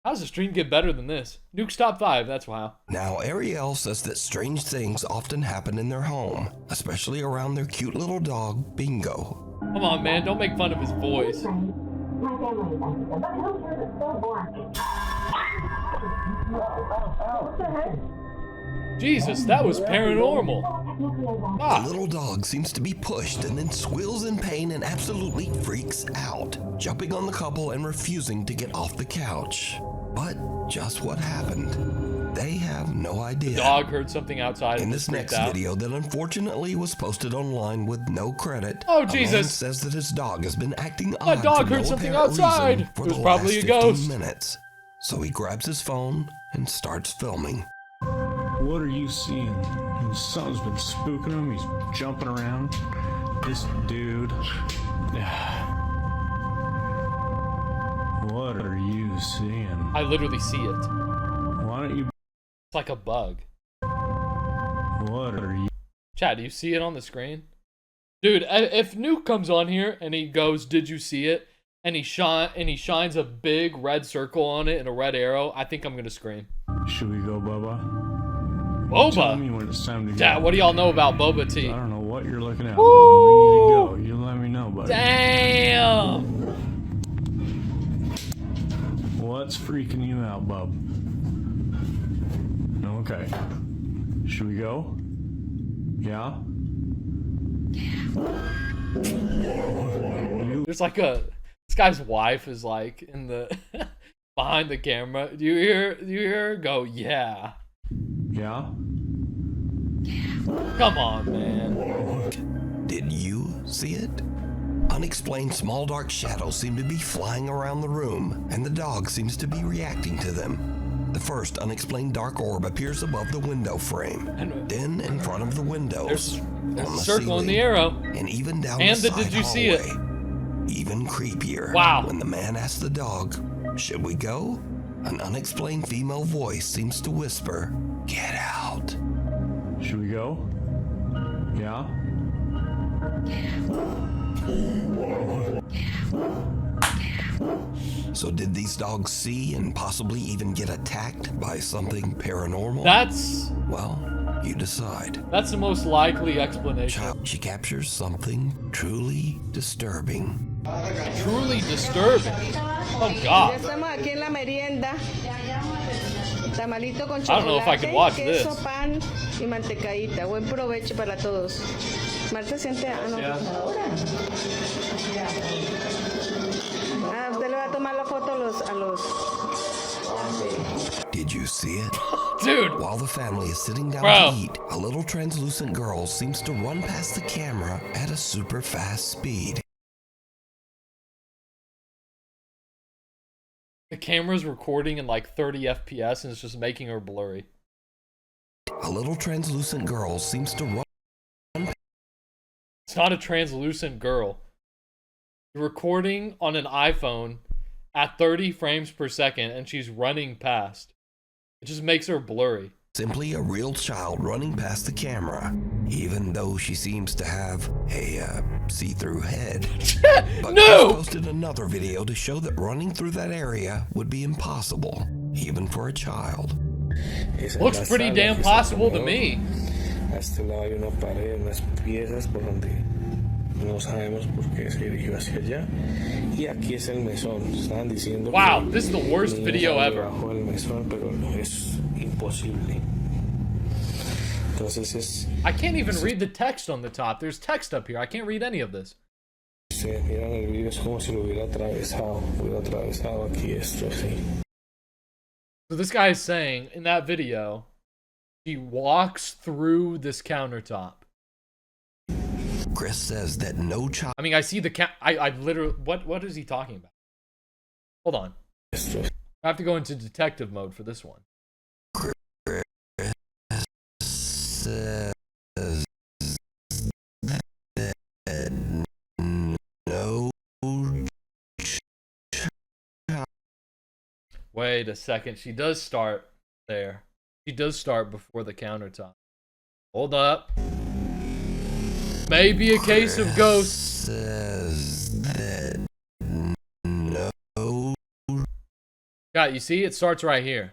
How does the stream get better than this? Nuke's top 5, that's wow. Now, Ariel says that strange things often happen in their home, especially around their cute little dog, Bingo. Come on, man, don't make fun of his voice. My family is Mexican, but who here is stillborn? What the heck? Jesus, that was paranormal. The Ah, little dog seems to be pushed and then squeals in pain and absolutely freaks out, jumping on the couple and refusing to get off the couch. But just what happened? They have no idea. dog heard something outside In and this just freaked next out. video that unfortunately was posted online with no credit, Oh, a man Jesus. says that his dog has been acting My odd dog for heard no something apparent outside. reason for It was the probably last a 15 ghost. minutes. So he grabs his phone and starts filming. What are you seeing? Something's been spooking him. He's jumping around. This dude. What are you seeing? I literally see it. Why don't you? It's like a bug. What are you? Chad, do you see it on the screen? Dude, if Nuke comes on here and he goes, "Did you see it?" and he shines a big red circle on it and a red arrow, I think I'm gonna scream. Should we go, Bubba? Tell me Boba. when it's time to go. Dad, what do y'all know about Boba Tea? I don't know what you're looking at. Woo! When we need to go, you let me know, buddy. Damn. What's freaking you out, bub? Okay. Should we go? Yeah? There's like this guy's wife is like in the behind the camera. Do you hear her go, yeah? Yeah? Come on, man. Did you see it? Unexplained small dark shadows seem to be flying around the room, and the dog seems to be reacting to them. The first unexplained dark orb appears above the window frame, And then in front of the windows, there's on a the circle in the ceiling, arrow. and even down And the the side did you see it? hallway. Even creepier. Wow. When the man asks the dog, "Should we go?" An unexplained female voice seems to whisper, "Get out." Should we go? Yeah? So did these dogs see and possibly even get attacked by something paranormal? That's Well, you decide. the most likely explanation. Child, she captures something truly disturbing. Truly disturbing. Oh God. Estamos aquí en la merienda. Tamalito con chocolate, I don't know if I could watch queso, this. pan y mantecadita. Buen provecho para todos. Marta siente. Ah, no. Ah, usted le va a tomar la foto a los. Did you see it? Dude. While the family is sitting down Bro. to eat, a little translucent girl seems to run past the camera at a super fast speed. The camera's recording in like 30 FPS and it's just making her blurry. A little translucent girl seems to run. It's not a translucent girl. You're recording on an iPhone at 30 frames per second and she's running past. It just makes her blurry. Simply a real child running past the camera, even though she seems to have a see-through head. But No! Chris posted another video to show that running through that area would be impossible, even for a child. Looks pretty damn possible to me. A este lado hay una pared, unas piezas por donde no sabemos por qué se dirigió hacia allá. Y aquí es el mesón. Estaban diciendo Wow, que this is the worst el niño video estaba ever. debajo del mesón, pero no es imposible. Entonces I can't even read the text on the top. There's text up here. I can't read any of this. se mira en el video es como si lo hubiera atravesado aquí esto así. So this guy is saying in that video, he walks through this countertop. Chris says that no child. I mean, I see the I literally, what is he talking about? Hold on. Esto es I have to go into detective mode for this one. Says that no. Wait a second. She does start there. She does start before the countertop. Hold up. Maybe a case of ghosts. Says that no. Okay, I'm gonna. God, you see, it starts right here.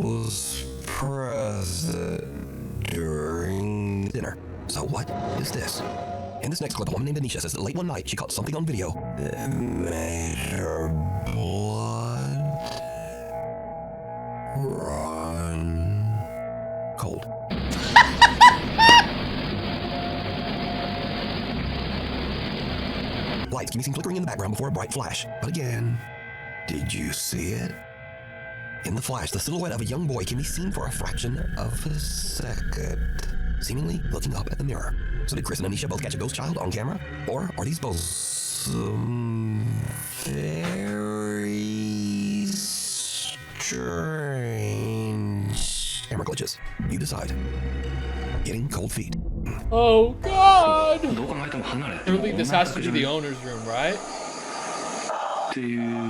Was present during dinner. So what is this? In this next clip, a woman named Anisha says that late one night she caught something on video that made her blood run cold. Lights can be seen flickering in the background before a bright flash. But again, did you see it? In the flash, the silhouette of a young boy can be seen for a fraction of a second, seemingly looking up at the mirror. So did Chris and Anisha both catch a ghost child on camera? Or are these both some very strange camera glitches? You decide. Getting cold feet. Oh God! Surely this has to be the owner's room, right?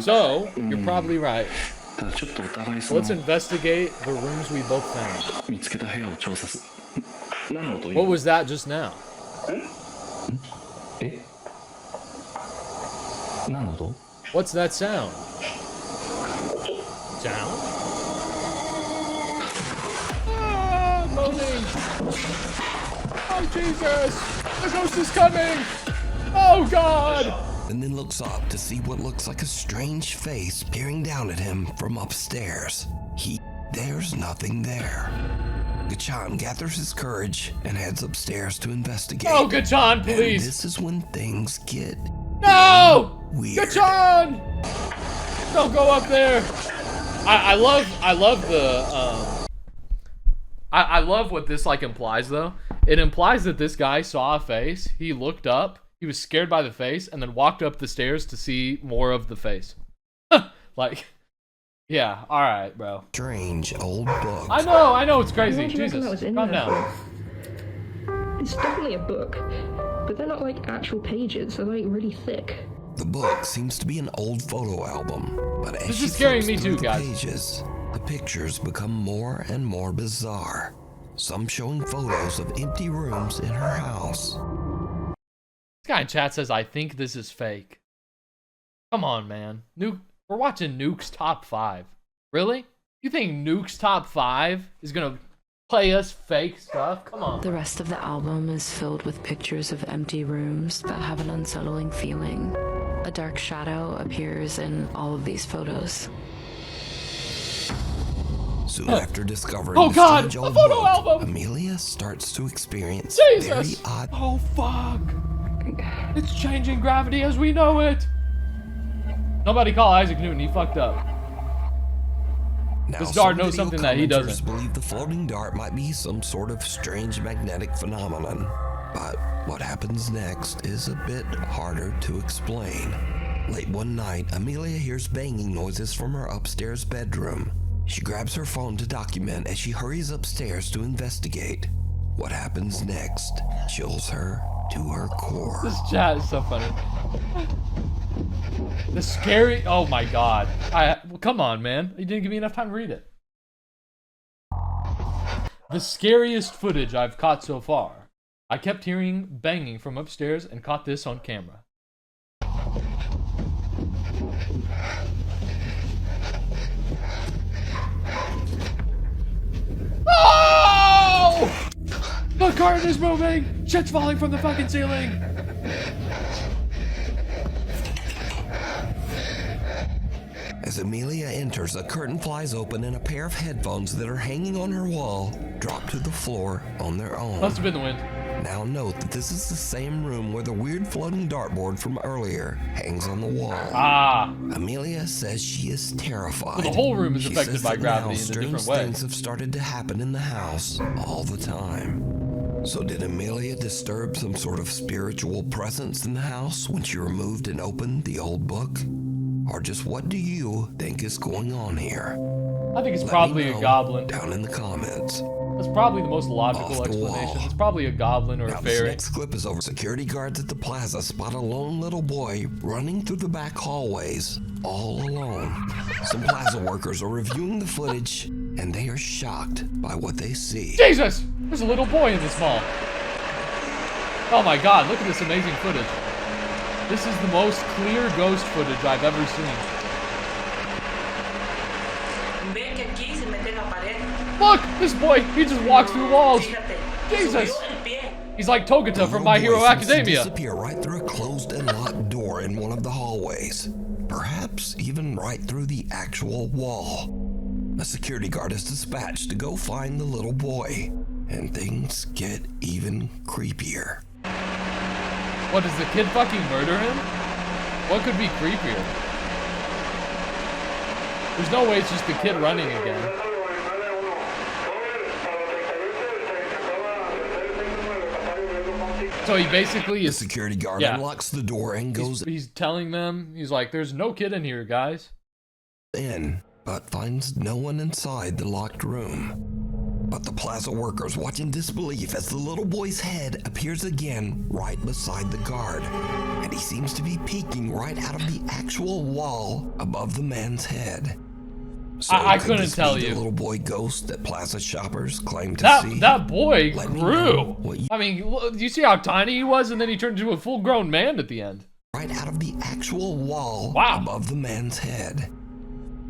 So, you're probably right. Let's investigate the rooms we both found. What was that just now? What's that sound? Sound? Ah, moaning! Oh Jesus! The ghost is coming! Oh God! And then looks up to see what looks like a strange face peering down at him from upstairs. There's nothing there. Gachan gathers his courage and heads upstairs to investigate. Oh, Gachan, please! And this is when things get weird. Gachan! Don't go up there! I love what this like implies though. It implies that this guy saw a face, he looked up, he was scared by the face, and then walked up the stairs to see more of the face. Like, yeah, alright, bro. Strange old book. I know, it's crazy. What do you reckon that was Jesus, in calm there down. for? It's definitely a book, but they're not like actual pages, they're like really thick. The book seems to be an old photo album, but as This she is scaring flips me through too, the guys. pages, the pictures become more and more bizarre. Some showing photos of empty rooms in her house. This guy in chat says, I think this is fake. Come on, man. We're watching Nuke's Top 5. Really? You think Nuke's Top 5 is gonna play us fake stuff? Come on. The rest of the album is filled with pictures of empty rooms that have an unsettling feeling. A dark shadow appears in all of these photos. Soon after discovering Oh the God, strange a old photo book, album! Amelia starts to experience Jesus! very odd. Oh fuck! It's changing gravity as we know it. Nobody call Isaac Newton. He fucked up. Now, This dart some knows video something that he commenters doesn't. believe the floating dart might be some sort of strange magnetic phenomenon, but what happens next is a bit harder to explain. Late one night, Amelia hears banging noises from her upstairs bedroom. She grabs her phone to document as she hurries upstairs to investigate. What happens next chills her to her core. This chat is so funny. The scary. Oh my God. Well, come on, man. You didn't give me enough time to read it. The scariest footage I've caught so far. I kept hearing banging from upstairs and caught this on camera. Oh! The curtain is moving! Shit's falling from the fucking ceiling! As Amelia enters, a curtain flies open and a pair of headphones that are hanging on her wall drop to the floor on their own. Must have been the wind. Now note that this is the same room where the weird floating dartboard from earlier hangs on the wall. Ah. Amelia says she is terrified. So the whole room is She affected says by that gravity now in a strange different way. things have started to happen in the house all the time. So did Amelia disturb some sort of spiritual presence in the house when she removed and opened the old book? Or just what do you think is going on here? I think it's Let probably me a know goblin. down in the comments. That's probably the most logical Off the explanation. wall. It's probably a goblin or Now a this fairy. next clip is over. Security guards at the Plaza spot a lone little boy running through the back hallways all alone. Some Plaza workers are reviewing the footage and they are shocked by what they see. Jesus! There's a little boy in this mall. Oh my god, look at this amazing footage. This is the most clear ghost footage I've ever seen. Look, this boy, he just walks through walls. Jesus. He's like Togata from My Hero Academia. Disappear right through a closed and locked door in one of the hallways. Perhaps even right through the actual wall. A security guard is dispatched to go find the little boy. And things get even creepier. What, does the kid fucking murder him? What could be creepier? There's no way it's just the kid running again. So he basically is... The security guard unlocks the door and goes... He's telling them, he's like, there's no kid in here, guys. In, but finds no one inside the locked room. But the Plaza workers watch in disbelief as the little boy's head appears again right beside the guard. And he seems to be peeking right out of the actual wall above the man's head. So I couldn't tell you. The little boy ghost that Plaza shoppers claim to see. That boy grew. I mean, do you see how tiny he was, and then he turned into a full-grown man at the end? Right out of the actual wall above the man's head.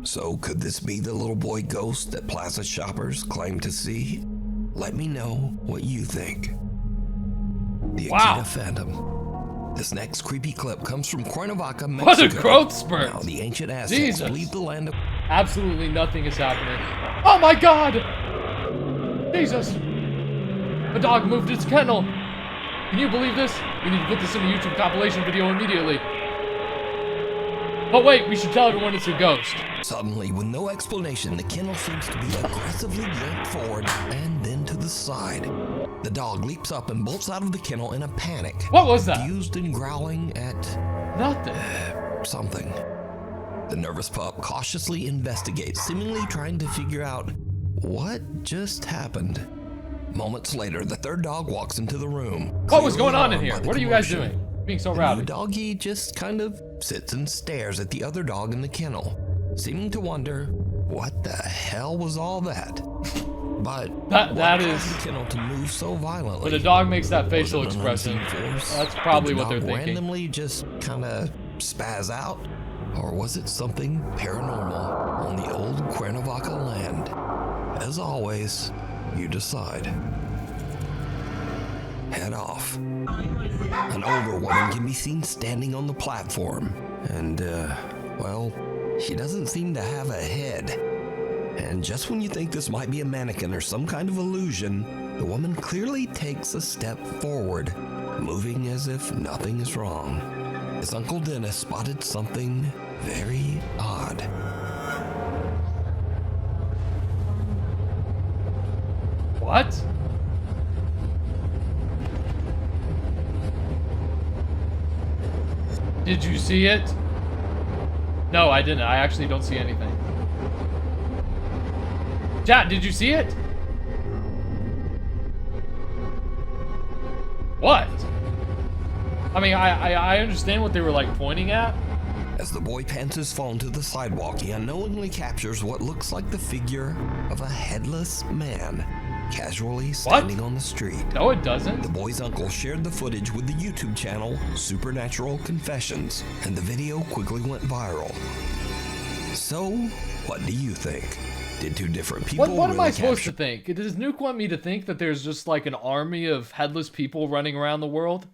So could this be the little boy ghost that Plaza shoppers claim to see? Let me know what you think. The Akita Phantom. This next creepy clip comes from Cuernavaca, Mexico. What a growth spurt! Now the ancient Aztecs believe the land of... Absolutely nothing is happening. Oh my god! Jesus! A dog moved its kennel! Can you believe this? We need to put this in a YouTube compilation video immediately. But wait, we should tell everyone it's a ghost. Suddenly, with no explanation, the kennel seems to be aggressively yanked forward and then to the side. The dog leaps up and bolts out of the kennel in a panic. What was that? Confused and growling at... nothing. Something. The nervous pup cautiously investigates, seemingly trying to figure out what just happened. Moments later, the third dog walks into the room. What was going on in here? What are you guys doing? Being so rowdy. The doggy just kind of sits and stares at the other dog in the kennel, seeming to wonder what the hell was all that. But that is the kennel to move so violently. When a dog makes that facial expression, that's probably what they're thinking. Randomly just kind of spaz out, or was it something paranormal on the old Cuernavaca land? As always, you decide. Head off. An older woman can be seen standing on the platform, and, well, she doesn't seem to have a head. And just when you think this might be a mannequin or some kind of illusion, the woman clearly takes a step forward, moving as if nothing is wrong. His Uncle Dennis spotted something very odd. What? Did you see it? No, I didn't. I actually don't see anything. Chat, did you see it? What? I mean, I understand what they were like pointing at. As the boy pans his phone to the sidewalk, he unknowingly captures what looks like the figure of a headless man casually standing on the street. No, it doesn't. The boy's uncle shared the footage with the YouTube channel Supernatural Confessions, and the video quickly went viral. So, what do you think? Did two different people What am I supposed to think? Does Nuke want me to think that there's just like an army of headless people running around the world?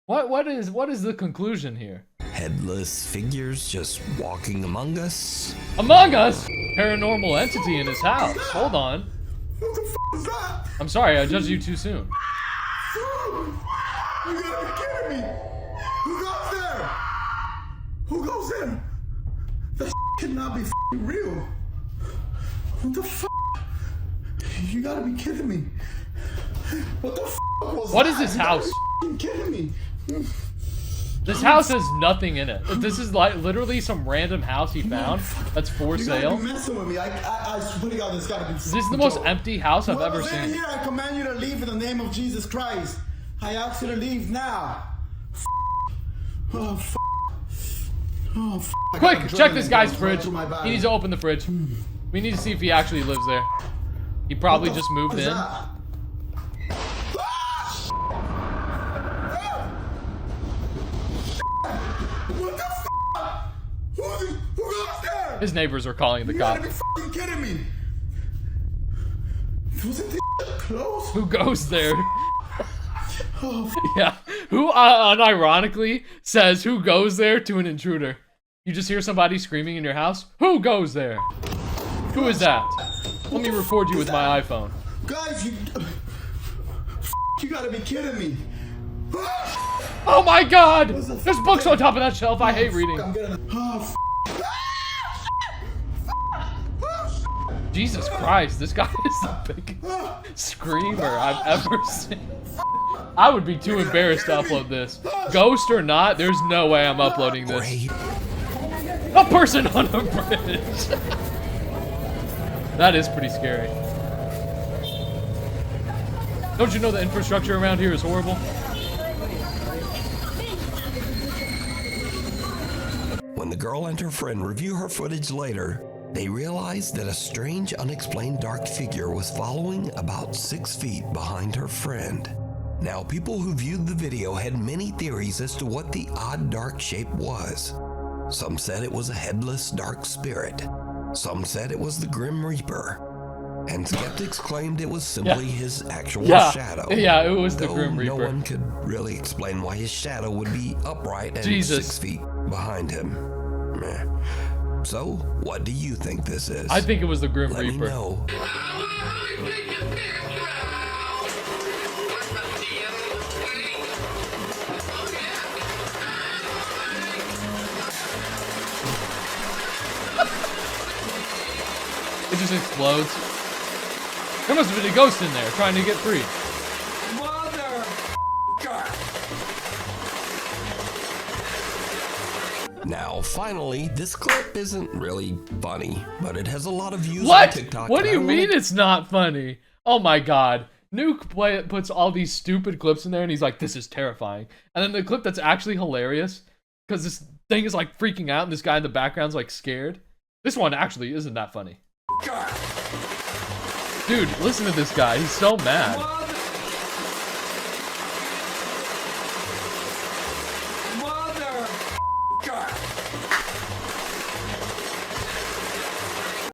What is the conclusion here? Headless figures just walking among us? Among us? Paranormal entity in his house. Hold on. What the f is that? I'm sorry, I judged you too soon. You gotta be kidding me! Who goes there? Who goes in? That cannot be real. What the f? You gotta be kidding me. What the f was What that? is this house? You kidding me? This house has nothing in it. This is like literally some random house he found that's for sale. You gotta be messing with me. I swear to God, this gotta be. This is the most empty house I've ever seen. Here, I command you to leave in the name of Jesus Christ. I ask you to leave now. Oh, oh, quick, check this guy's fridge. He needs to open the fridge. We need to see if he actually lives there. He probably just moved in. What the f? Who goes there? His neighbors are calling the You cops. gotta be f***ing kidding me. Wasn't this close? Who goes there? Oh, Yeah. Who unironically says who goes there to an intruder? You just hear somebody screaming in your house? Who goes there? Who is that? Let me record you with my iPhone. guys, you gotta be kidding me. Oh my god! There's books on top of that shelf. I hate reading. I'm gonna. Oh, Jesus Christ, this guy is the biggest screamer I've ever seen. I would be too embarrassed to upload this. Ghost or not, there's no way I'm uploading this. Great. A person on a bridge. That is pretty scary. Don't you know the infrastructure around here is horrible? When the girl and her friend review her footage later, they realized that a strange, unexplained dark figure was following about 6 feet behind her friend. Now, people who viewed the video had many theories as to what the odd dark shape was. Some said it was a headless dark spirit. Some said it was the Grim Reaper. And skeptics claimed it was simply his actual shadow. Yeah, it was the Though Grim Reaper. no one could really explain why his shadow would be upright and Jesus. 6 feet behind him. Meh. So, what do you think this is? I think it was the Grim Let me Reaper. know. It just explodes. There must have been a ghost in there trying to get free. Now, finally, this clip isn't really funny, but it has a lot of views on What? TikTok. What do and you I wanna- mean it's not funny? Oh my god. Nuke puts all these stupid clips in there and he's like, this is terrifying. And then the clip that's actually hilarious, because this thing is like freaking out and this guy in the background's like scared. This one actually isn't that funny. Dude, listen to this guy. He's so mad.